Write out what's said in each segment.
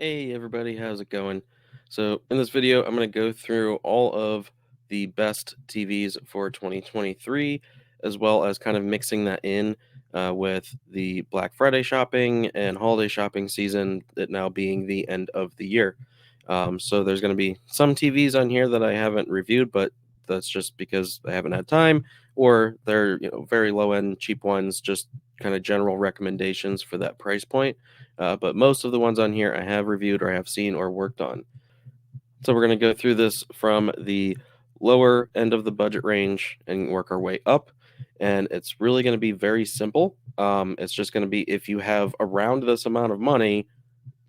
Hey everybody, how's it going? So in this video, I'm going to go through all of the best TVs for 2023, as well as kind of mixing that in with the Black Friday shopping and holiday shopping season, that now being the end of the year. So there's going to be some TVs on here that I haven't reviewed, but that's just because I haven't had time, or they're very low end, cheap ones, just kind of general recommendations for that price point. But most of the ones on here I have reviewed or I have seen or worked on. So we're going to go through this from the lower end of the budget range and work our way up. And it's really going to be very simple. It's just going to be, if you have around this amount of money,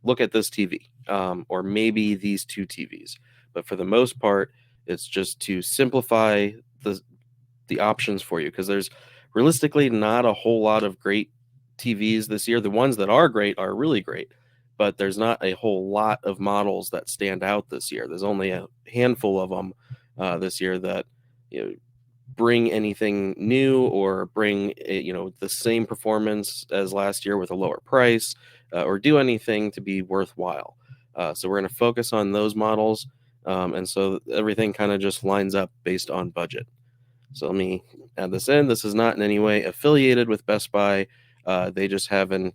look at this TV, or maybe these two TVs. But for the most part, it's just to simplify the options for you, because there's realistically not a whole lot of great TVs this year. The ones that are great are really great, but there's not a whole lot of models that stand out this year. There's only a handful of them this year that you know bring anything new or bring the same performance as last year with a lower price, or do anything to be worthwhile. So we're going to focus on those models, and so everything kind of just lines up based on budget. So let me add this in. This is not in any way affiliated with Best Buy. They just have an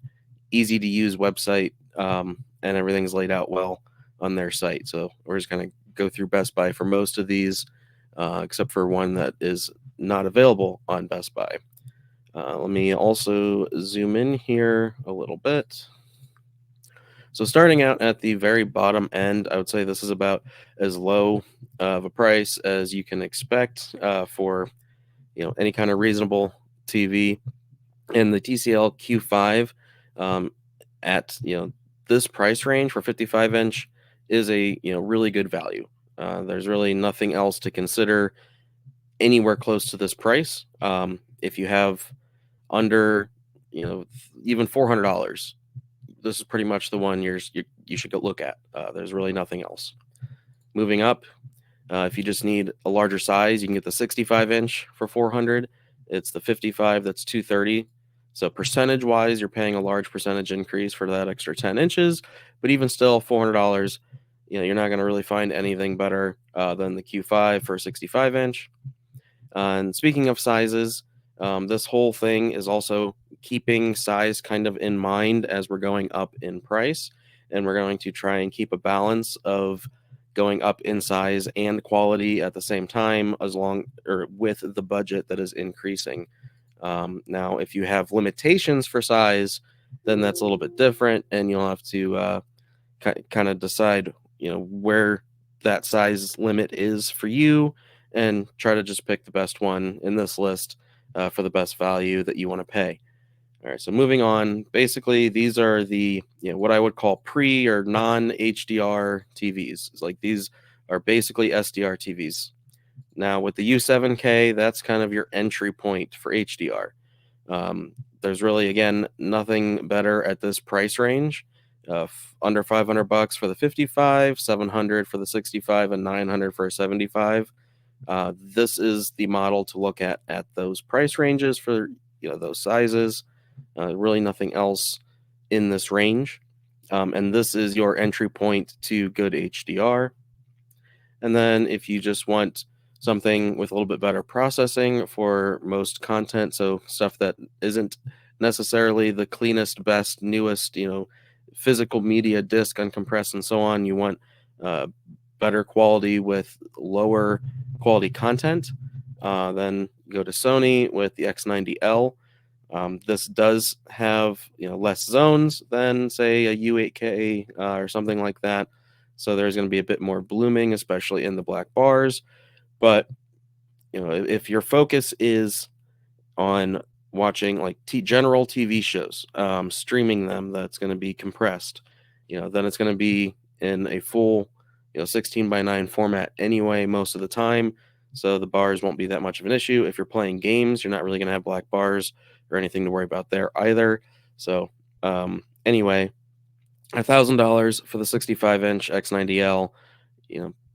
easy to use website, and everything's laid out well on their site. So we're just going to go through Best Buy for most of these, except for one that is not available on Best Buy. Let me also zoom in here a little bit. So starting out at the very bottom end, I would say this is about as low of a price as you can expect for any kind of reasonable TV. And the TCL Q5, um, at this price range for 55-inch is a really good value. There's really nothing else to consider anywhere close to this price. If you have under even $400, this is pretty much the one you should go look at. There's really nothing else. Moving up, if you just need a larger size, you can get the 65-inch for 400. It's the 55 that's 230. So percentage wise, you're paying a large percentage increase for that extra 10 inches. But even still, $400, you're not going to really find anything better than the Q5 for a 65-inch. And speaking of sizes, this whole thing is also keeping size kind of in mind as we're going up in price. And we're going to try and keep a balance of going up in size and quality at the same time, as long or with the budget that is increasing. Now, if you have limitations for size, then that's a little bit different, and you'll have to kind of decide, where that size limit is for you, and try to just pick the best one in this list for the best value that you want to pay. All right, so moving on. Basically, these are the what I would call pre or non HDR TVs. It's like these are basically SDR TVs. Now with the U7K, that's kind of your entry point for HDR. There's really, again, nothing better at this price range. Under $500 for the 55, 700 for the 65, and 900 for a 75. This is the model to look at those price ranges for those sizes. Really nothing else in this range. And this is your entry point to good HDR. And then if you just want something with a little bit better processing for most content, so stuff that isn't necessarily the cleanest, best, newest, physical media disc uncompressed and so on, you want better quality with lower quality content, then go to Sony with the X90L. This does have less zones than say a U8K or something like that, so there's going to be a bit more blooming, especially in the black bars. But if your focus is on watching like general TV shows, streaming them, that's going to be compressed. Then it's going to be in a full 16:9 format anyway most of the time, so the bars won't be that much of an issue. If you're playing games, you're not really going to have black bars or anything to worry about there either. So anyway, $1,000 for the 65-inch X90L.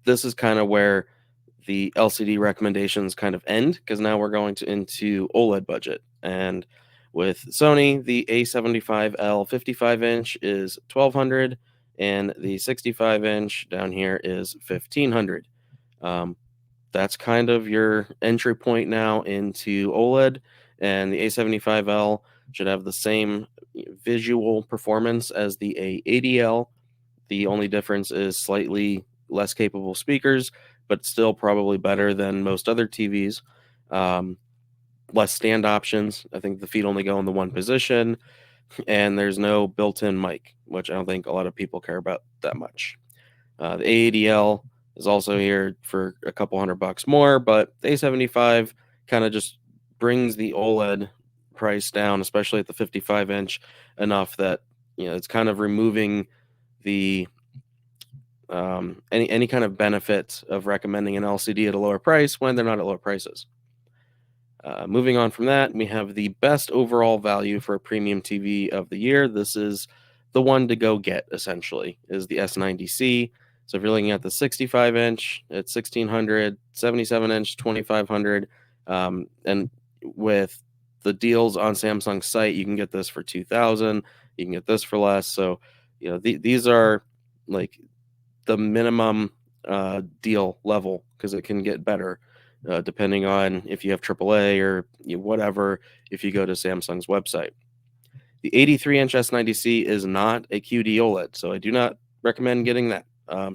This is kind of where the LCD recommendations kind of end, because now we're going into OLED budget. And with Sony, the A75L 55-inch is $1,200, and the 65-inch down here is 1500. Um, that's kind of your entry point now into OLED, and the A75L should have the same visual performance as the A80L. The only difference is slightly less capable speakers, but still probably better than most other TVs. Um, Less stand options. I think the feet only go in the one position, and there's no built-in mic, which I don't think a lot of people care about that much. The A80L is also here for a couple $100 more, but the A75 kind of just brings the OLED price down, especially at the 55-inch, enough that it's kind of removing the any kind of benefit of recommending an LCD at a lower price when they're not at lower prices. Moving on from that, we have the best overall value for a premium TV of the year. This is the one to go get, essentially, is the S90C. So if you're looking at the 65-inch, it's 1600, 77-inch, 2500, and with the deals on Samsung's site, you can get this for 2000. You can get this for less. So, these are like the minimum deal level, because it can get better depending on if you have AAA or whatever, if you go to Samsung's website. The 83-inch S90C is not a QD OLED, so I do not recommend getting that.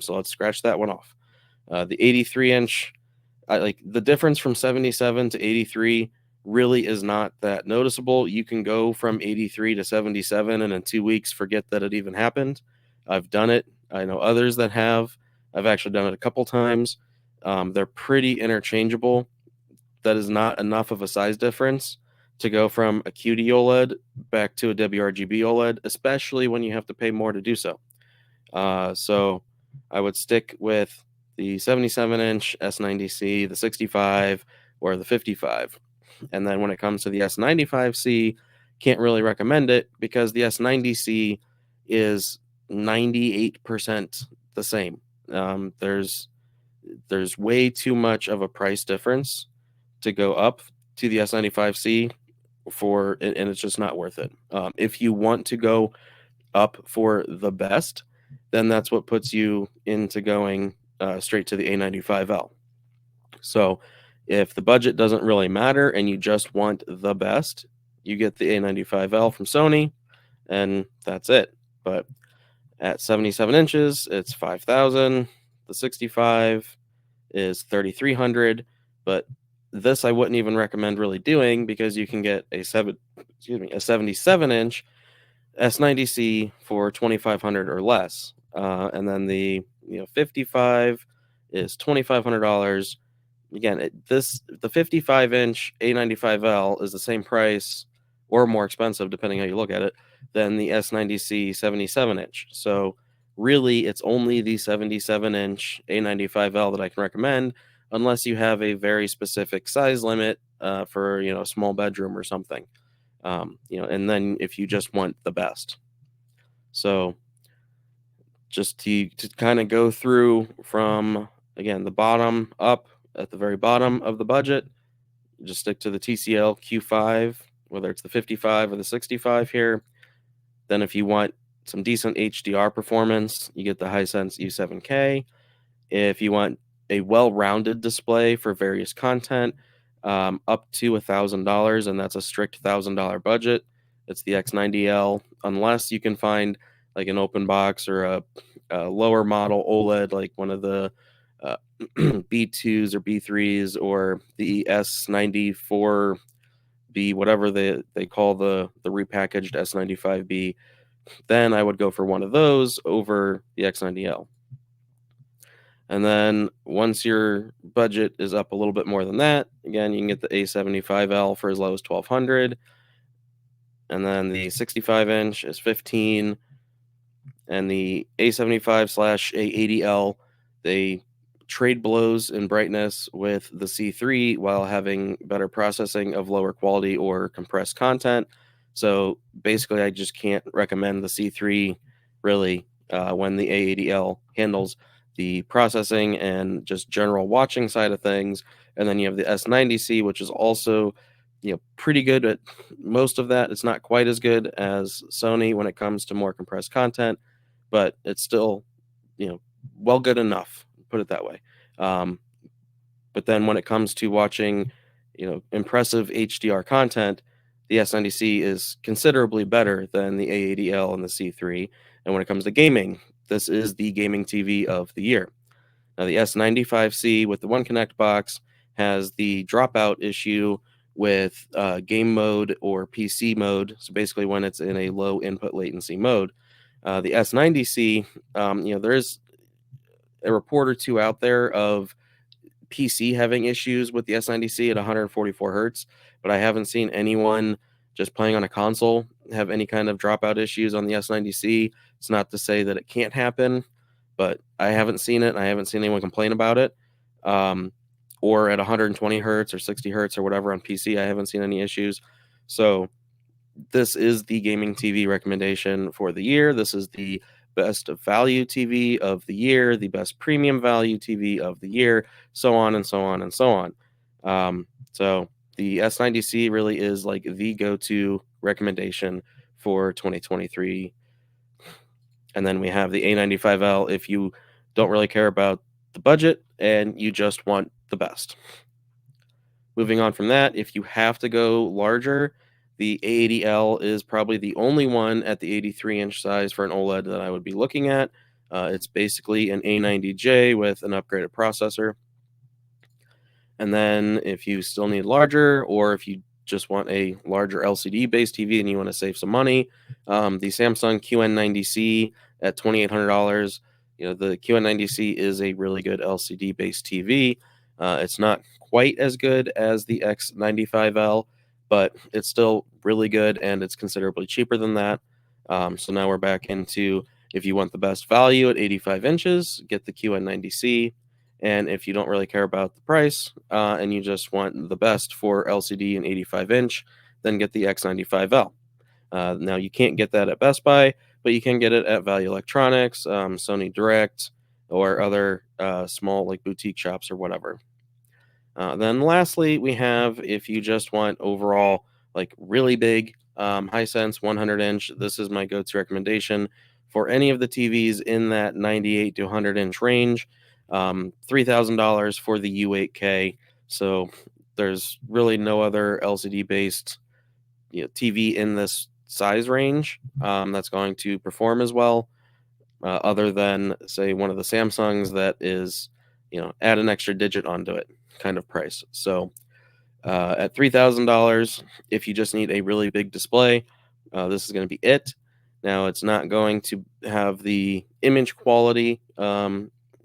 So let's scratch that one off. The 83-inch, like the difference from 77 to 83 really is not that noticeable. You can go from 83 to 77 and in 2 weeks forget that it even happened. I've done it. I know others that have. I've actually done it a couple times. They're pretty interchangeable. That is not enough of a size difference to go from a QD OLED back to a WRGB OLED, especially when you have to pay more to do so. So I would stick with the 77-inch S90C, the 65, or the 55. And then when it comes to the S95C, can't really recommend it because the S90C is 98% the same. There's way too much of a price difference to go up to the S95C and it's just not worth it. If you want to go up for the best, then that's what puts you into going straight to the A95L. So if the budget doesn't really matter and you just want the best, you get the A95L from Sony, and that's it. But at 77 inches, it's 5,000. The 65 is 3,300. But this I wouldn't even recommend really doing because you can get a 77-inch S90C for 2,500 or less, and then the 55 is $2,500. Again, the 55-inch A95L is the same price or more expensive, depending how you look at it, than the S90C 77-inch. So really, it's only the 77-inch A95L that I can recommend, unless you have a very specific size limit for a small bedroom or something. And then if you just want the best. So just to kind of go through from, again, the bottom up at the very bottom of the budget, just stick to the TCL Q5, whether it's the 55 or the 65 here. Then if you want some decent HDR performance, you get the Hisense U7K. If you want a well-rounded display for various content, up to $1,000, and that's a strict $1,000 budget, it's the X90L, unless you can find like an open box or a lower model OLED, like one of the B2s or B3s or the S94B, whatever they call the repackaged S95B, then I would go for one of those over the X90L. And then once your budget is up a little bit more than that, again, you can get the A75L for as low as 1,200. And then the 65-inch is 15. And the A75/A80L, they trade blows in brightness with the C3 while having better processing of lower quality or compressed content. So basically, I just can't recommend the C3 really when the A80L handles the processing and just general watching side of things. And then you have the S90C, which is also pretty good at most of that. It's not quite as good as Sony when it comes to more compressed content, but it's still, you know, well good enough, put it that way. Um, but then when it comes to watching, impressive HDR content, the S90C is considerably better than the A80L and the C3. And when it comes to gaming, this is the gaming TV of the year. Now, the S95C with the One Connect box has the dropout issue with game mode or PC mode. So basically, when it's in a low input latency mode, the S90C, there is a report or two out there of PC having issues with the S90C at 144 hertz, but I haven't seen anyone just playing on a console have any kind of dropout issues on the S90C. It's not to say that it can't happen, but I haven't seen it. I haven't seen anyone complain about it. Um, or at 120 hertz or 60 hertz or whatever on PC, I haven't seen any issues. So this is the gaming TV recommendation for the year. This is the best value TV of the year, the best premium value TV of the year, so on and so on and so on. So the S90C really is like the go-to recommendation for 2023. And then we have the A95L if you don't really care about the budget and you just want the best. Moving on from that, if you have to go larger, the A80L is probably the only one at the 83-inch size for an OLED that I would be looking at. It's basically an A90J with an upgraded processor. And then if you still need larger, or if you just want a larger LCD-based TV and you want to save some money, the Samsung QN90C at $2,800. The QN90C is a really good LCD-based TV. It's not quite as good as the X95L, but it's still really good and it's considerably cheaper than that. So now we're back into, if you want the best value at 85 inches, get the QN90C. And if you don't really care about the price and you just want the best for LCD and 85 inch, then get the X95L. Now, you can't get that at Best Buy, but you can get it at Value Electronics, Sony Direct, or other small like boutique shops or whatever. Then lastly, we have, if you just want overall like really big Hisense 100 inch, this is my go-to recommendation for any of the TVs in that 98 to 100 inch range. $3,000 for the U8K. So there's really no other LCD based TV in this size range that's going to perform as well, other than say one of the Samsungs that is, add an extra digit onto it kind of price. So at $3,000, if you just need a really big display, this is going to be it. Now, it's not going to have the image quality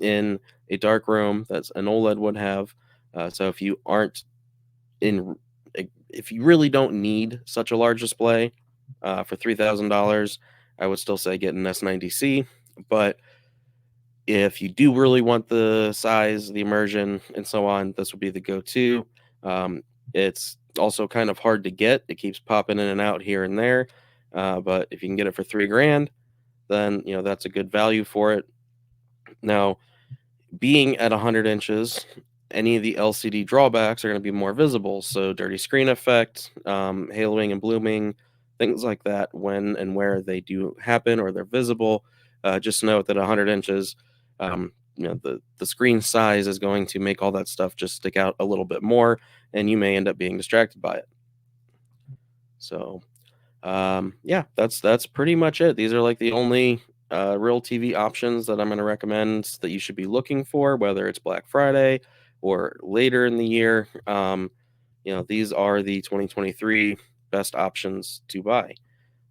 in a dark room that an OLED would have. So if you aren't in, if you really don't need such a large display for $3,000, I would still say get an S90C. But if you do really want the size, the immersion, and so on, this would be the go-to. It's also kind of hard to get. It keeps popping in and out here and there. But if you can get it for $3,000, then that's a good value for it. Now, being at 100 inches, any of the LCD drawbacks are going to be more visible. So dirty screen effect, haloing and blooming, things like that when and where they do happen or they're visible. Just note that 100 inches, the screen size is going to make all that stuff just stick out a little bit more, and you may end up being distracted by it. So, yeah, that's pretty much it. These are like the only real TV options that I'm going to recommend that you should be looking for, whether it's Black Friday or later in the year. These are the 2023 best options to buy.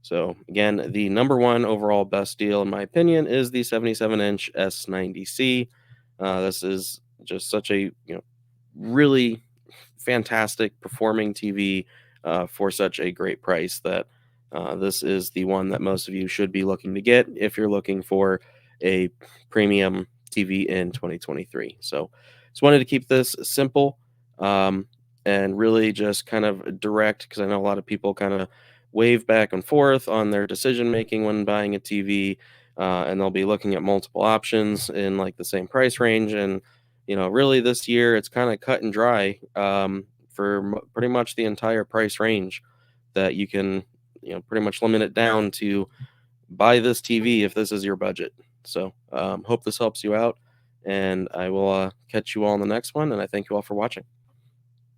So again, the number one overall best deal, in my opinion, is the 77-inch S90C. This is just such a really fantastic performing TV for such a great price that this is the one that most of you should be looking to get if you're looking for a premium TV in 2023. So just wanted to keep this simple and really just kind of direct, because I know a lot of people kind of wave back and forth on their decision making when buying a TV, and they'll be looking at multiple options in like the same price range. And really this year it's kind of cut and dry for pretty much the entire price range that you can pretty much limit it down to buy this TV if this is your budget. So hope this helps you out, and I will catch you all in the next one. And I thank you all for watching.